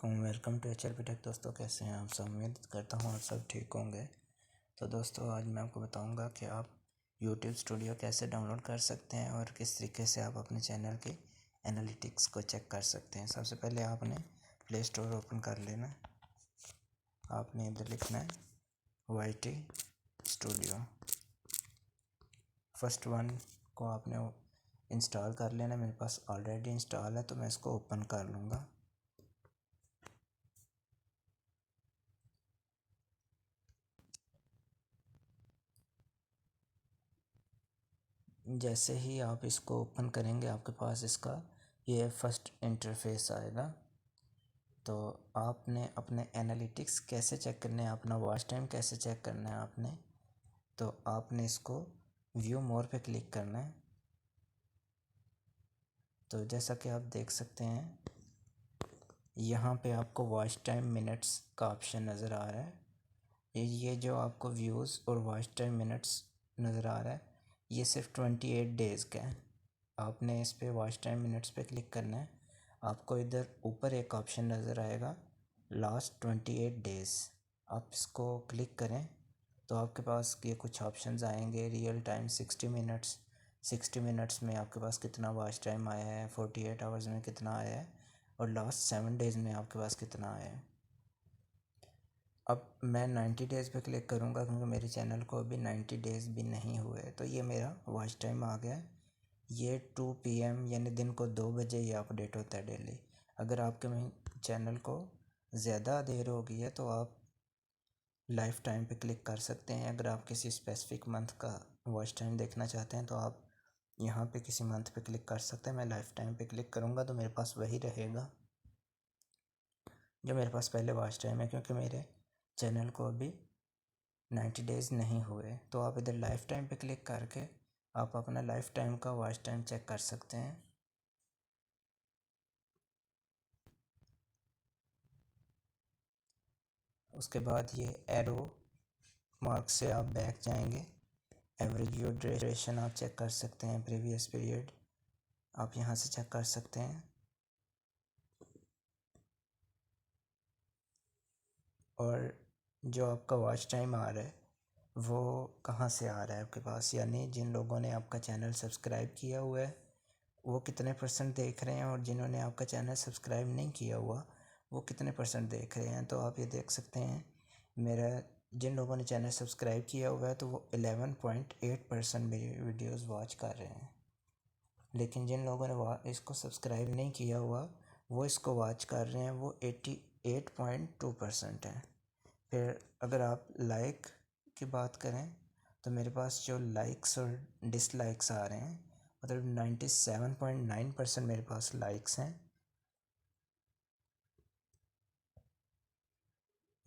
Welcome to HLP take. दोस्तों कैसे हैं आप सब? उम्मीद करता हूँ आप सब ठीक होंगे। तो दोस्तों आज मैं आपको बताऊंगा कि आप YouTube स्टूडियो कैसे डाउनलोड कर सकते हैं और किस तरीके से आप अपने चैनल के एनालिटिक्स को चेक कर सकते हैं। सबसे पहले आपने प्ले स्टोर ओपन कर लेना है। आपने इधर लिखना है YT स्टूडियो। फर्स्ट वन को आपने इंस्टॉल कर लेना। मेरे पास ऑलरेडी इंस्टॉल है तो मैं इसको ओपन कर लूँगा। जैसे ही आप इसको ओपन करेंगे आपके पास इसका ये फर्स्ट इंटरफेस आएगा। तो आपने अपने एनालिटिक्स कैसे चेक करने हैं, अपना वॉच टाइम कैसे चेक करना है आपने, तो आपने इसको व्यू मोर पे क्लिक करना है। तो जैसा कि आप देख सकते हैं यहाँ पे आपको वॉच टाइम मिनट्स का ऑप्शन नज़र आ रहा है। ये जो आपको व्यूज़ और वॉच टाइम मिनट्स नज़र आ रहा है ये सिर्फ 28 डेज़ का है। आपने इस पे वॉच टाइम मिनट्स पे क्लिक करना है। आपको इधर ऊपर एक ऑप्शन नज़र आएगा लास्ट 28 डेज़। आप इसको क्लिक करें तो आपके पास ये कुछ ऑप्शंस आएंगे। रियल टाइम 60 मिनट्स में आपके पास कितना वॉच टाइम आया है, 48 आवर्स में कितना आया है और लास्ट 7 डेज़ में आपके पास कितना आया है। अब मैं 90 डेज़ पे क्लिक करूँगा क्योंकि मेरे चैनल को अभी 90 डेज़ भी नहीं हुए। तो ये मेरा वॉच टाइम आ गया है। ये 2 PM यानी दिन को 2 बजे ये अपडेट होता है डेली। अगर आपके चैनल को ज़्यादा देर हो गई है तो आप लाइफ टाइम पे क्लिक कर सकते हैं। अगर आप किसी स्पेसिफिक मंथ का वॉच टाइम देखना चाहते हैं तो आप यहाँ पे किसी मंथ पे क्लिक कर सकते हैं। मैं लाइफ टाइम पे क्लिक करूँगा तो मेरे पास वही रहेगा जो मेरे पास पहले वॉच टाइम है, क्योंकि मेरे चैनल को अभी 90 डेज़ नहीं हुए। तो आप इधर लाइफ टाइम पे क्लिक करके आप अपना लाइफ टाइम का वॉच टाइम चेक कर सकते हैं। उसके बाद ये एरो मार्क से आप बैक जाएंगे। एवरेज व्यू ड्यूरेशन आप चेक कर सकते हैं। प्रीवियस पीरियड आप यहाँ से चेक कर सकते हैं। और जो आपका वॉच टाइम आ रहा है वो कहाँ से आ रहा है आपके पास, यानी जिन लोगों ने आपका चैनल सब्सक्राइब किया हुआ है वो कितने % देख रहे हैं और जिन्होंने आपका चैनल सब्सक्राइब नहीं किया हुआ वो कितने % देख रहे हैं। तो आप ये देख सकते हैं मेरा जिन लोगों ने चैनल सब्सक्राइब किया हुआ है तो वो 11.8% मेरी वीडियोस वॉच कर रहे हैं। लेकिन जिन लोगों ने इसको सब्सक्राइब नहीं किया हुआ वो इसको वॉच कर रहे हैं वो 88.2% है। फिर अगर आप लाइक की बात करें तो मेरे पास जो लाइक्स और डिसलाइक्स आ रहे हैं मतलब 97.9% मेरे पास लाइक्स हैं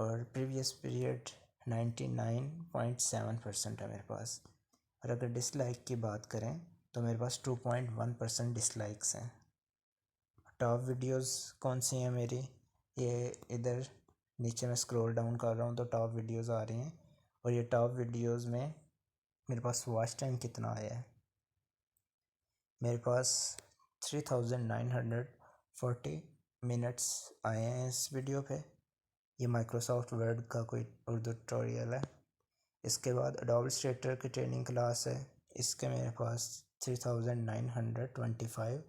और प्रीवियस पीरियड 99.7% है मेरे पास। और अगर डिसलाइक की बात करें तो मेरे पास 2.1% डिसलाइक्स हैं। टॉप वीडियोस कौन सी हैं मेरी, ये इधर नीचे मैं स्क्रॉल डाउन कर रहा हूँ तो टॉप वीडियोस आ रही हैं। और ये टॉप वीडियोस में मेरे पास वॉच टाइम कितना आया है, मेरे पास 3940 मिनट्स आए हैं इस वीडियो पे। ये माइक्रोसॉफ्ट वर्ड का कोई उर्दू ट्यूटोरियल है। इसके बाद एडोब इलस्ट्रेटर की ट्रेनिंग क्लास है, इसके मेरे पास 3925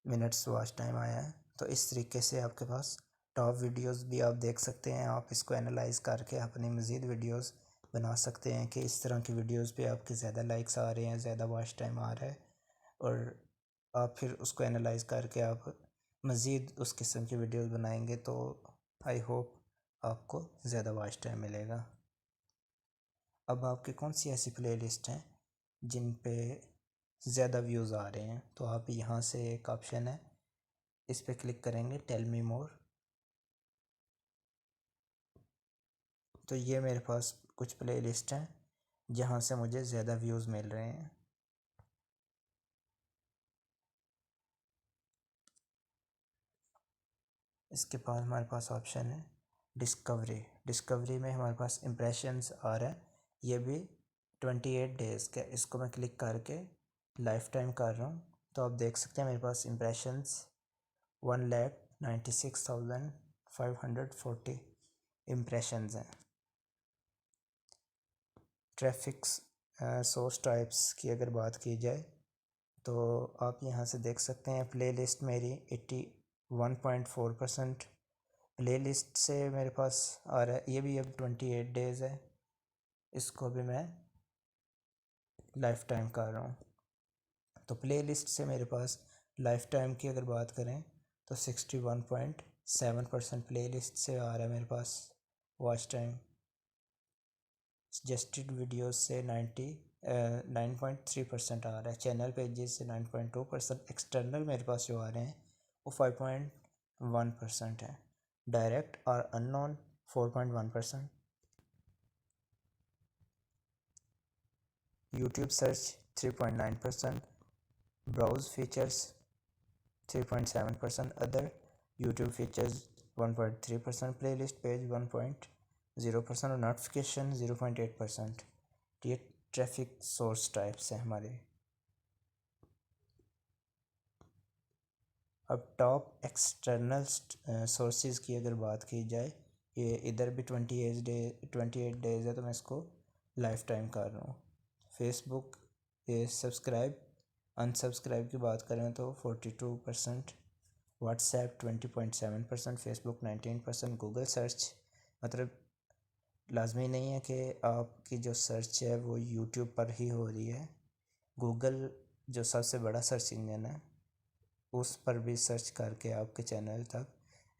मिनट्स वॉच टाइम आया है। तो इस तरीके से आपके पास टॉप वीडियोस भी आप देख सकते हैं। आप इसको एनालाइज करके अपनी मज़ीद वीडियोस बना सकते हैं कि इस तरह की वीडियोस पे आपके ज़्यादा लाइक्स आ रहे हैं, ज़्यादा वॉच टाइम आ रहा है, और आप फिर उसको एनालाइज करके आप मज़ीद उस किस्म की वीडियोस बनाएंगे तो आई होप आपको ज़्यादा वॉच टाइम मिलेगा। अब आपकी कौन सी ऐसी प्लेलिस्ट हैं जिन पे ज़्यादा व्यूज़ आ रहे हैं, तो आप यहाँ से एक ऑप्शन है इस पर क्लिक करेंगे टेल मी मोर। तो ये मेरे पास कुछ प्लेलिस्ट हैं जहाँ से मुझे ज़्यादा व्यूज़ मिल रहे हैं। इसके बाद हमारे पास ऑप्शन है डिस्कवरी में हमारे पास इम्प्रेशंस आ रहा है, ये भी 28 डेज़ का। इसको मैं क्लिक करके लाइफ टाइम कर रहा हूँ तो आप देख सकते हैं मेरे पास इम्प्रेशंस 96,540 इम्प्रेशंस हैं। ट्रैफिक सोर्स टाइप्स की अगर बात की जाए तो आप यहाँ से देख सकते हैं प्लेलिस्ट मेरी 81.4% प्लेलिस्ट से मेरे पास आ रहा है। ये भी अब 28 डेज़ है, इसको भी मैं लाइफ टाइम कर रहा हूँ। तो प्लेलिस्ट से मेरे पास लाइफ टाइम की अगर बात करें तो 61.7% प्लेलिस्ट से आ रहा है मेरे पास वॉच टाइम। सजेस्टेड वीडियोस से 9.3% आ रहा है। चैनल पेजेस से 9.2%। एक्सटर्नल मेरे पास जो आ रहे हैं वो 5.1% है। डायरेक्ट और unknown 4.1%। YouTube search 3.9%। Browse features 3.7%। Other YouTube features 1.3%। Playlist page 1.0% और नोटिफिकेशन 0.8%। ये ट्रैफिक सोर्स टाइप्स हैं हमारे। अब टॉप एक्सटर्नल सोर्सेज की अगर बात की जाए, ये इधर भी 28 डेज है तो मैं इसको लाइफ टाइम कर रहा हूँ। फेसबुक ये सब्सक्राइब अनसब्सक्राइब की बात करें तो 42%। व्हाट्सएप 20.7%। फेसबुक 19%। गूगल सर्च मतलब लाजमी नहीं है कि आपकी जो सर्च है वो यूट्यूब पर ही हो रही है। गूगल जो सबसे बड़ा सर्च इंजन है उस पर भी सर्च करके आपके चैनल तक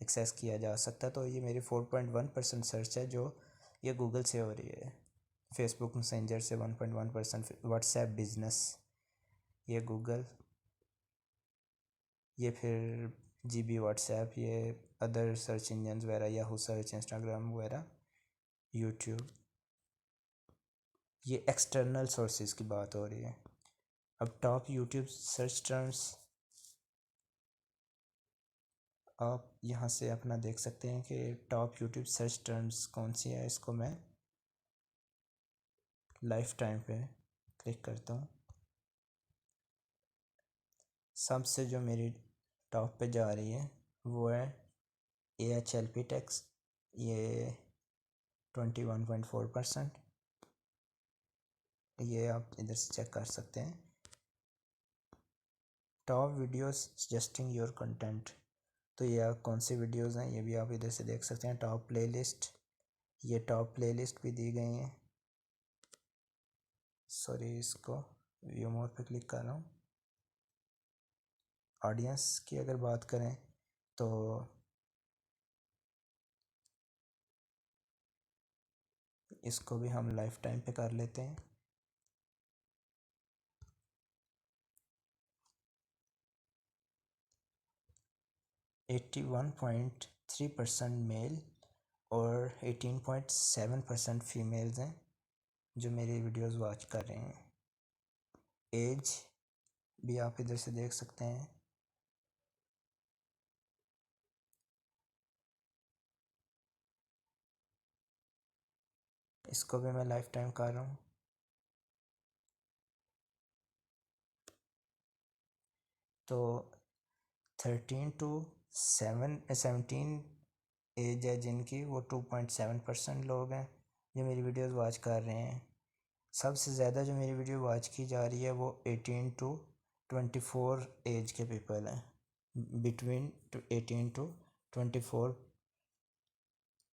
एक्सेस किया जा सकता है। तो ये मेरी 4.1% सर्च है जो ये गूगल से हो रही है। फेसबुक मैसेंजर से 1.1%। व्हाट्सएप बिजनेस ये गूगल, ये फिर जीबी व्हाट्सएप, ये अदर सर्च इंजन वगैरह याहू सर्च, इंस्टाग्राम वगैरह, यूट्यूब, ये एक्सटर्नल सोर्सेज की बात हो रही है। अब टॉप यूट्यूब सर्च टर्म्स आप यहाँ से अपना देख सकते हैं कि टॉप यूट्यूब सर्च टर्म्स कौन सी है। इसको मैं लाइफ टाइम पे क्लिक करता हूँ। सबसे जो मेरी टॉप पे जा रही है वो है AHLP टैक्स, ये 21.4%। ये आप इधर से चेक कर सकते हैं। Top videos suggesting your content, तो ये आप कौन सी वीडियोस हैं ये भी आप इधर से देख सकते हैं। टॉप प्लेलिस्ट, ये टॉप प्लेलिस्ट भी दी गई हैं। सॉरी, इसको व्यू मोर पे क्लिक कर रहा हूँ। ऑडियंस की अगर बात करें तो इसको भी हम लाइफ टाइम पे कर लेते हैं। एट्टी 1.3% मेल और 18.7% फीमेल्स हैं जो मेरी वीडियोस वॉच कर रहे हैं। एज भी आप इधर से देख सकते हैं। इसको भी मैं लाइफ टाइम कर रहा हूँ। तो 13 to 17 एज है जिनकी, वो 2.7% लोग हैं जो मेरी वीडियोस वॉच कर रहे हैं। सबसे ज़्यादा जो मेरी वीडियो वॉच की जा रही है वो 18 to 24 एज के पीपल हैं। बिटवीन 18 to 24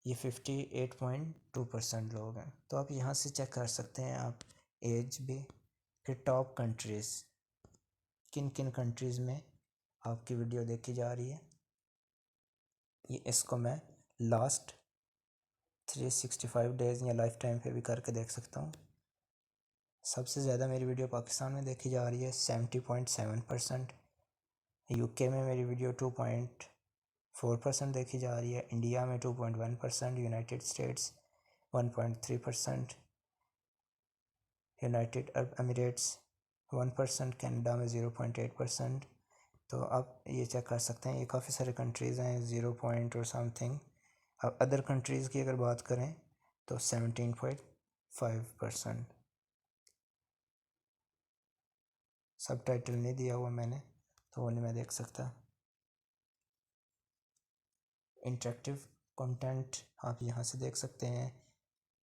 ये 58.2% लोग हैं। तो आप यहाँ से चेक कर सकते हैं आप एज भी। फिर टॉप कंट्रीज़, किन किन कंट्रीज़ में आपकी वीडियो देखी जा रही है, ये इसको मैं लास्ट 365 डेज़ या लाइफ टाइम पे भी करके देख सकता हूँ। सबसे ज़्यादा मेरी वीडियो पाकिस्तान में देखी जा रही है 70.7%। यूके में मेरी वीडियो 2.4% देखी जा रही है। इंडिया में 2.1%। United states 1.3%। United Arab Emirates 1%। Canada में 0.8%। तो आप ये चेक कर सकते हैं, ये काफ़ी सारे कंट्रीज़ हैं 0 पॉइंट और समथिंग। अब अदर कंट्रीज़ की अगर बात करें तो 17.5%। सब टाइटल नहीं दिया हुआ मैंने, तो वो नहीं मैं देख सकता। इंटरेक्टिव कंटेंट आप यहाँ से देख सकते हैं,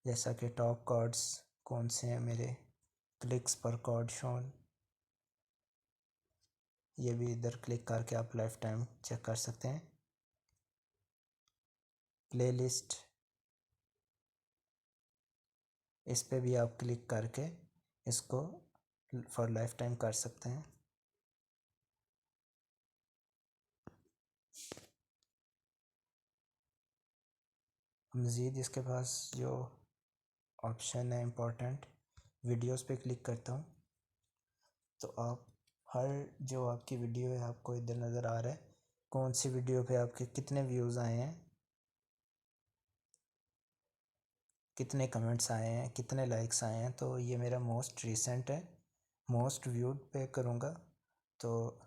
जैसा कि टॉप कार्ड्स कौन से हैं मेरे, क्लिक्स पर कार्ड शोन, ये भी इधर क्लिक करके आप लाइफ टाइम चेक कर सकते हैं। प्लेलिस्ट, इस पे भी आप क्लिक करके इसको फॉर लाइफ टाइम कर सकते हैं। मज़ीद इसके पास जो ऑप्शन है इम्पोर्टेंट, वीडियोस पे क्लिक करता हूँ तो आप हर जो आपकी वीडियो है आपको इधर नज़र आ रहा है, कौन सी वीडियो पे आपके कितने व्यूज़ आए हैं, कितने कमेंट्स आए हैं, कितने लाइक्स आए हैं। तो ये मेरा मोस्ट रिसेंट है, मोस्ट व्यूड पे करूँगा तो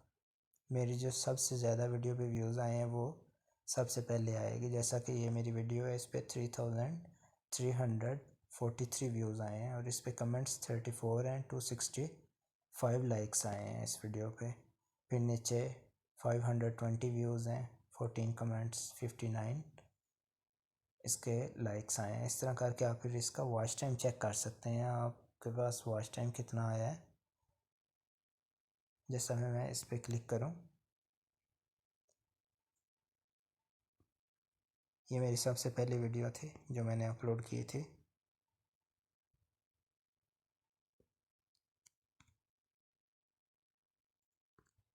मेरी जो सबसे ज़्यादा वीडियो पे व्यूज़ आए हैं वो सबसे पहले आएगी। जैसा कि ये मेरी वीडियो है, इस पर 3343 व्यूज़ आए हैं और इस पर कमेंट्स 34 हैं, 265 लाइक्स आए हैं इस वीडियो पे। फिर नीचे 520 व्यूज़ हैं, 14 कमेंट्स, 59 इसके लाइक्स आए हैं। इस तरह करके आप फिर इसका वॉच टाइम चेक कर सकते हैं, आपके पास वॉच टाइम कितना आया है। जैसा मैं इस पर क्लिक करूं, ये मेरी सबसे पहली वीडियो थी जो मैंने अपलोड की थी।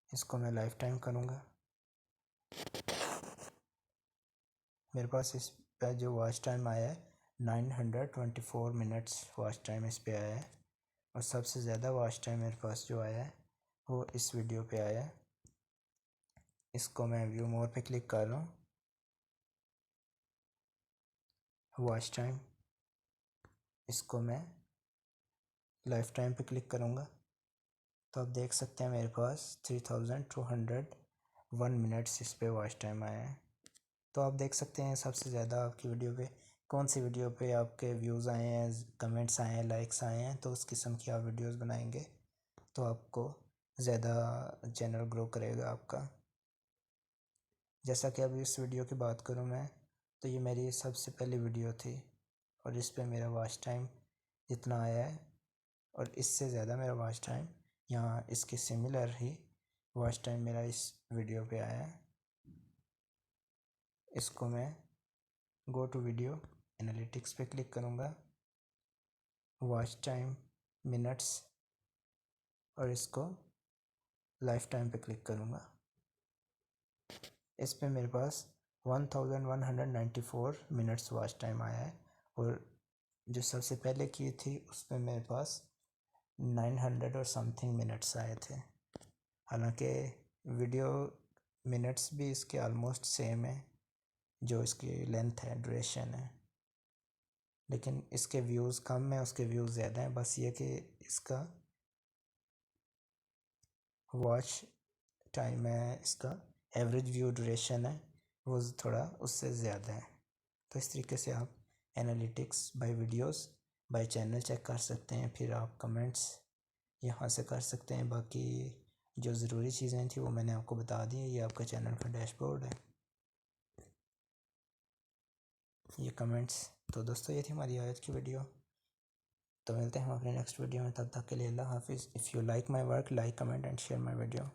इसको मैं लाइफ टाइम करूँगा। मेरे पास इस पर जो वॉच टाइम आया है 924 मिनट्स वॉच टाइम इस पे आया है। और सबसे ज़्यादा वॉच टाइम मेरे पास जो आया है वो इस वीडियो पे आया है। इसको मैं व्यू मोर पे क्लिक कर रहा हूँ, वॉच टाइम, इसको मैं लाइफ टाइम पे क्लिक करूँगा तो आप देख सकते हैं मेरे पास 3201 मिनट्स इस पे वॉच टाइम आया है। तो आप देख सकते हैं सबसे ज़्यादा आपकी वीडियो पे कौन सी वीडियो पे आपके व्यूज़ आए हैं, कमेंट्स आए हैं, लाइक्स आए हैं। तो उस किस्म की आप वीडियोस बनाएंगे तो आपको ज़्यादा चैनल ग्रो करेगा आपका। जैसा कि अभी इस वीडियो की बात करूँ मैं, तो ये मेरी सबसे पहली वीडियो थी और इस पे मेरा वॉच टाइम जितना आया है और इससे ज़्यादा मेरा वॉच टाइम यहाँ इसके सिमिलर ही वॉच टाइम मेरा इस वीडियो पे आया है। इसको मैं गो टू वीडियो एनालिटिक्स पे क्लिक करूँगा, वॉच टाइम मिनट्स, और इसको लाइफ टाइम पे क्लिक करूँगा। इस पे मेरे पास 1194 मिनट्स वॉच टाइम आया है और जो सबसे पहले की थी उस पर मेरे पास 900 और समथिंग मिनट्स आए थे। हालांकि वीडियो मिनट्स भी इसके ऑलमोस्ट सेम है, जो इसकी लेंथ है, ड्यूरेशन है, लेकिन इसके व्यूज़ कम है, उसके व्यूज़ ज़्यादा हैं। बस ये कि इसका वॉच टाइम है, इसका एवरेज व्यू ड्यूरेशन है वो थोड़ा उससे ज़्यादा है। तो इस तरीके से आप analytics by videos by channel check कर सकते हैं। फिर आप कमेंट्स यहाँ से कर सकते हैं। बाकी जो ज़रूरी चीज़ें थी वो मैंने आपको बता दी। ये आपका चैनल का डैशबोर्ड है, ये कमेंट्स। तो दोस्तों ये थी हमारी आज की वीडियो। तो मिलते हैं हम अपने नेक्स्ट वीडियो में, तब तक के लिए अल्लाह हाफिज़। If you like my work, like, comment and share my video.